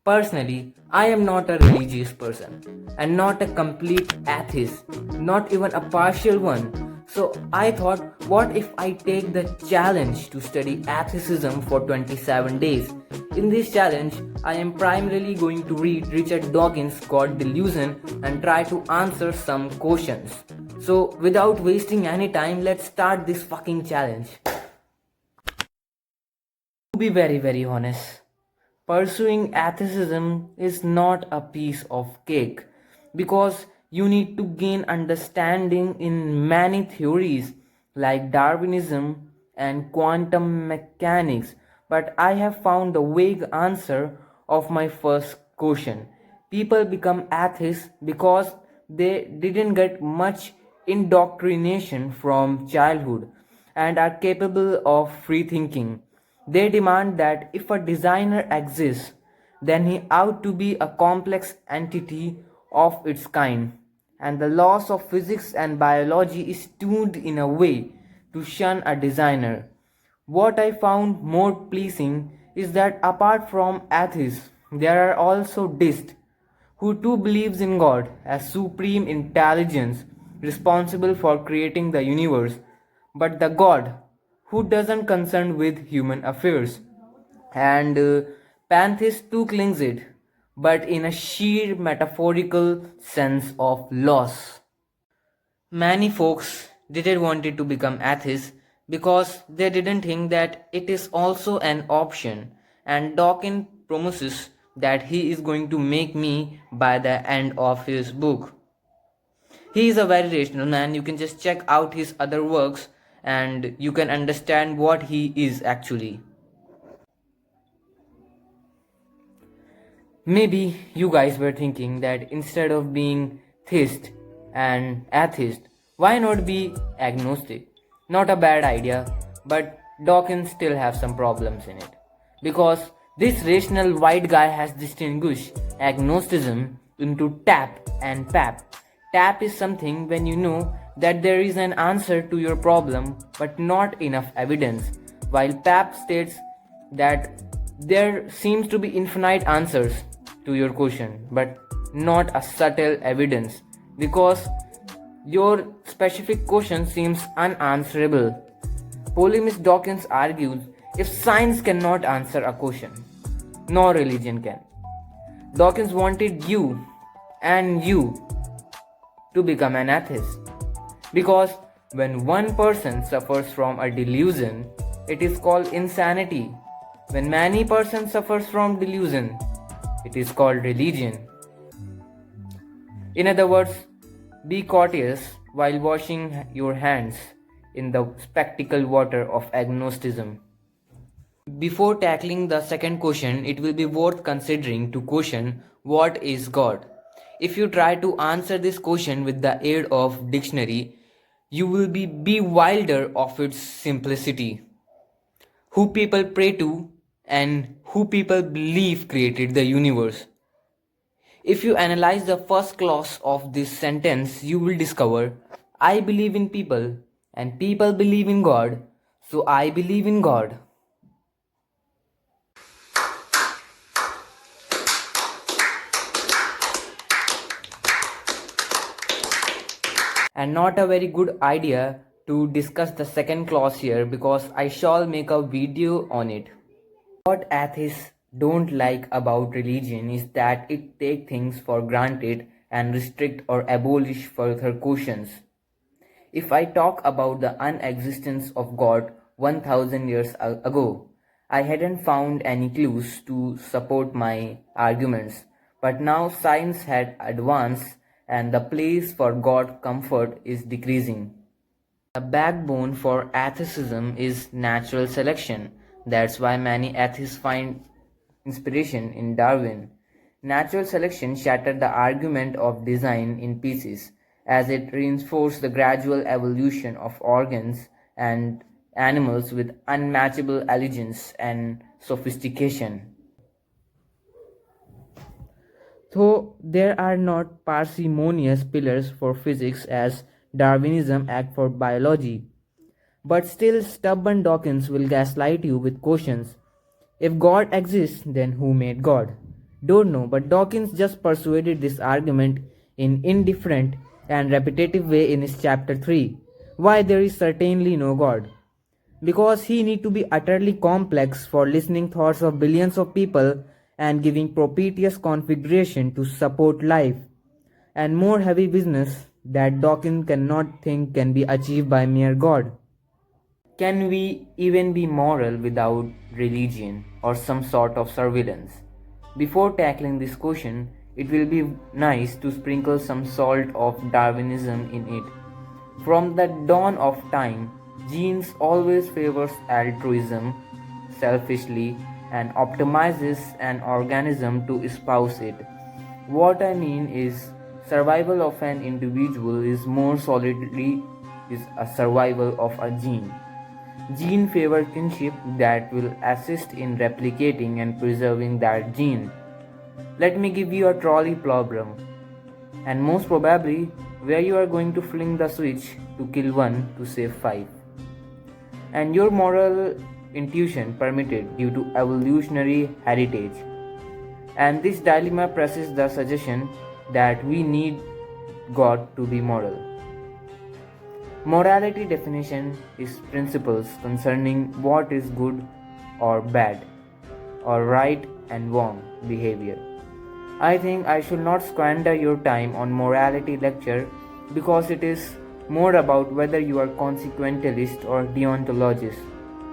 Personally, I am not a religious person and not a complete atheist, not even a partial one. So I thought, what if I take the challenge to study atheism for 27 days? In this challenge, I am primarily going to read Richard Dawkins' God Delusion and try to answer some questions. So without wasting any time, let's start this fucking challenge. To be very honest, pursuing atheism is not a piece of cake because you need to gain understanding in many theories like Darwinism and quantum mechanics. But I have found the vague answer of my first question. People become atheists because they didn't get much indoctrination from childhood and are capable of free thinking. They demand that if a designer exists, then he ought to be a complex entity of its kind, and the laws of physics and biology is tuned in a way to shun a designer. What I found more pleasing is that apart from atheists, there are also deists who too believes in God as supreme intelligence responsible for creating the universe, but the God who doesn't concern with human affairs. And pantheist too clings it, but in a sheer metaphorical sense of loss. Many folks didn't want it to become atheists because they didn't think that it is also an option, and Dawkins promises that he is going to make me by the end of his book. He is a very rational man. You can just check out his other works and you can understand what he is actually. Maybe you guys were thinking that instead of being theist and atheist, why not be agnostic? Not a bad idea, but Dawkins still have some problems in it. Because this rational white guy has distinguished agnosticism into tap and pap. Tap is something when you know that there is an answer to your problem but not enough evidence, while pap states that there seems to be infinite answers to your question but not a subtle evidence because your specific question seems unanswerable. Polemist Dawkins argues if science cannot answer a question, no religion can. Dawkins wanted you and you to become an atheist because when one person suffers from a delusion, it is called insanity. When many persons suffers from delusion, it is called religion. In other words, be courteous while washing your hands in the spectacle water of agnosticism. Before tackling the second question, it will be worth considering to question what is God. If you try to answer this question with the aid of dictionary, you will be bewildered of its simplicity. Who people pray to and who people believe created the universe. If you analyze the first clause of this sentence, you will discover I believe in people and people believe in God, so I believe in God. And not a very good idea to discuss the second clause here because I shall make a video on it. What atheists don't like about religion is that it takes things for granted and restrict or abolish further questions. If I talk about the unexistence of God 1000 years ago, I hadn't found any clues to support my arguments, but now science had advanced and the place for God comfort is decreasing. The backbone for atheism is natural selection. That's why many atheists find inspiration in Darwin. Natural selection shattered the argument of design in pieces, as it reinforced the gradual evolution of organs and animals with unmatchable elegance and sophistication. Though there are not parsimonious pillars for physics as Darwinism act for biology, but still stubborn Dawkins will gaslight you with questions. If God exists, then who made God? Don't know, but Dawkins just persuaded this argument in indifferent and repetitive way in his chapter 3, Why There Is Certainly No God. Because he need to be utterly complex for listening thoughts of billions of people and giving propitious configuration to support life, and more heavy business that Dawkins cannot think can be achieved by mere God. Can we even be moral without religion or some sort of surveillance? Before tackling this question, it will be nice to sprinkle some salt of Darwinism in it. From the dawn of time, genes always favors altruism selfishly and optimizes an organism to espouse it. What I mean is survival of an individual is more solidly is a survival of a gene. Gene favor kinship that will assist in replicating and preserving that gene. Let me give you a trolley problem, and most probably where you are going to fling the switch to kill one to save five. And your moral intuition permitted due to evolutionary heritage. And this dilemma presses the suggestion that we need God to be moral. Morality definition is principles concerning what is good or bad, or right and wrong behavior. I think I should not squander your time on morality lecture because it is more about whether you are consequentialist or deontologist.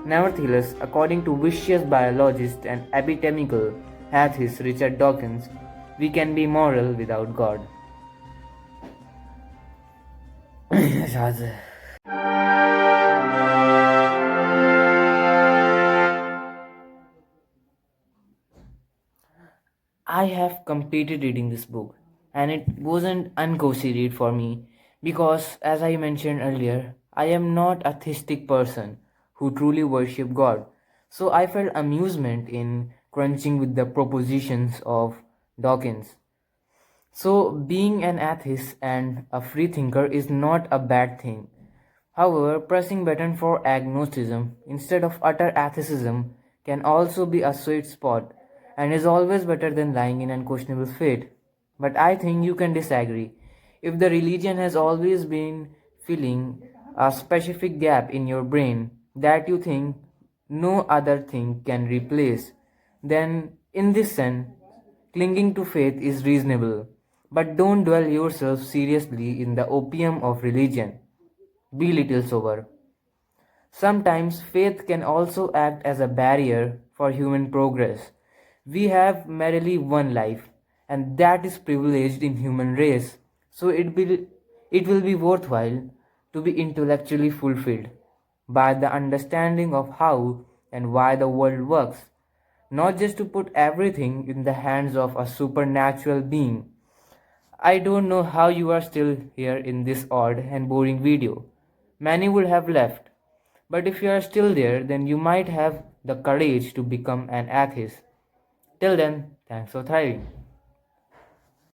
Nevertheless, according to vicious biologist and epistemical atheist Richard Dawkins, we can be moral without God. I have completed reading this book, and it wasn't uncozy read for me because, as I mentioned earlier, I am not a theistic person who truly worship God. So I felt amusement in crunching with the propositions of Dawkins. So, being an atheist and a free thinker is not a bad thing. However, pressing button for agnosticism instead of utter atheism can also be a sweet spot and is always better than lying in unquestionable faith. But I think you can disagree. If the religion has always been filling a specific gap in your brain that you think no other thing can replace, then in this sense, clinging to faith is reasonable. But don't dwell yourself seriously in the opium of religion. Be little sober. Sometimes faith can also act as a barrier for human progress. We have merely one life, and that is privileged in human race. So it will be worthwhile to be intellectually fulfilled by the understanding of how and why the world works, not just to put everything in the hands of a supernatural being. I don't know how you are still here in this odd and boring video. Many would have left. But if you are still there, then you might have the courage to become an atheist. Till then, thanks for thriving.